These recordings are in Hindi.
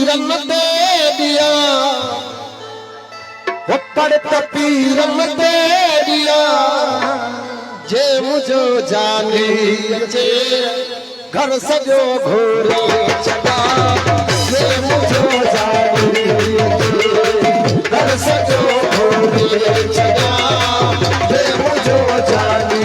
पीरन दे दिया, वो पढ़ता पीरन दे दिया, जे मुझो जानी चे घर सजो घोरे चला, जे मुझो जानी घर सजो घोरे चला, जे मुझो जानी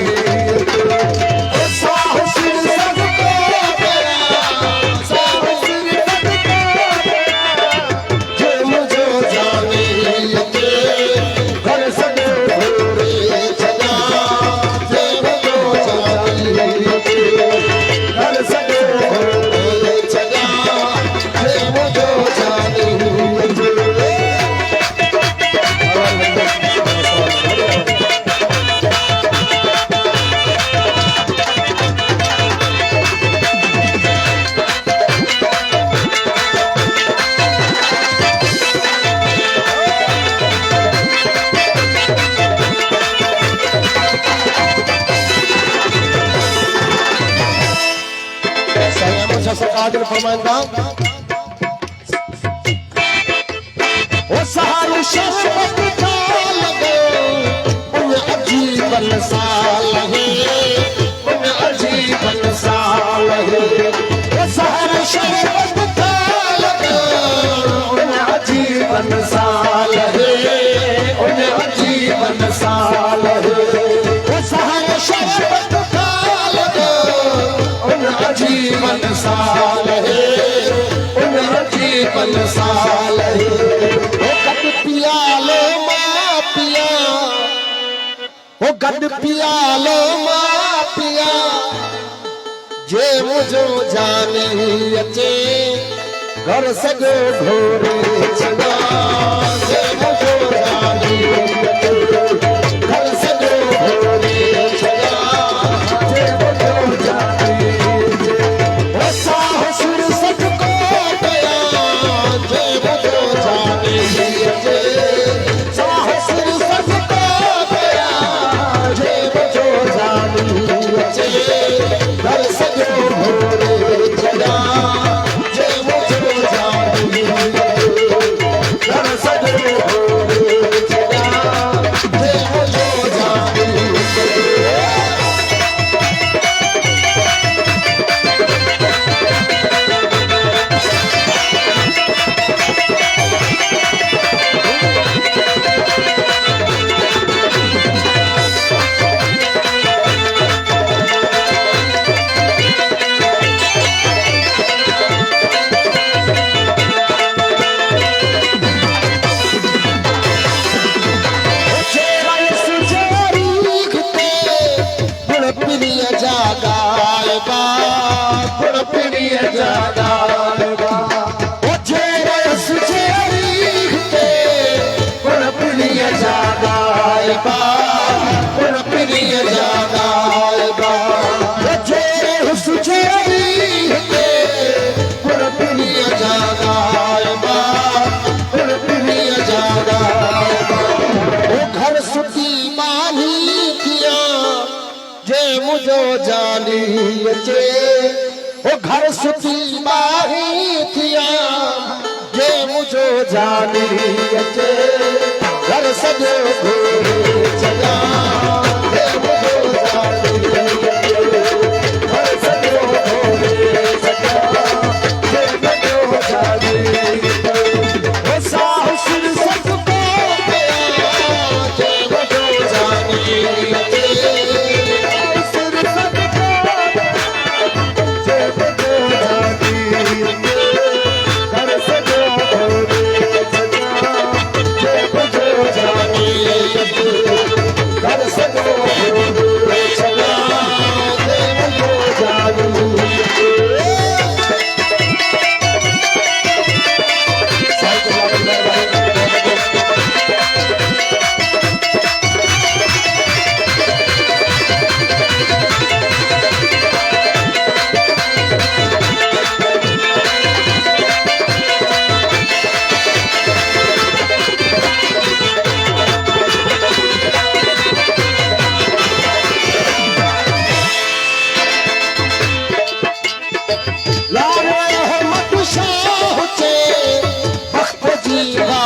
सरकार फरमाइंदा ओ सहारू शरबत का लगे उन अजीब साल है, उन अजीब साल है, ओ सहारू शरबत का लगे उन अजीब साल है, उन अजीब साल है, ओ सहारू शरबत का लगे उन अजीब साल है, उन अजीब साल है, वो गद पिया लो माँ पिया, वो गद पिया लो माँ पिया, जे मुझो जाने अचे घर सजो घोरे चला, जे मुझो जाने अचे घर सजो घोरे चला, जे मुझो जाने जानी अचे वो घर सुठी बाही थिया, जे मुझो जानी अचे घर सजो घोरे चला, जे मुझो जानी घर सजो घोरे चला, जे मुझो जानी वो साहु सिर सबको गया, जे मुझो जानी अचे घर सजो घोरे चला, जे मुझो जानी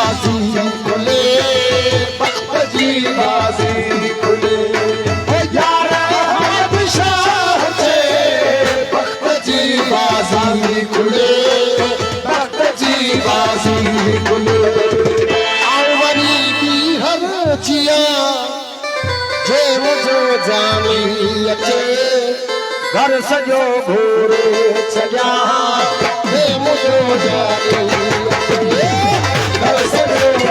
बाज़ी खुले बख़्त जी बाज़ी खुले ओ यार बादशाह जे बख़्त जी बाज़ी खुले बख़्त जी बाज़ी खुले आवरी हर जिया जे मुझो जानी अचे घर सजो घोरे छॾियां हे मुझो जानी अचे घर सजो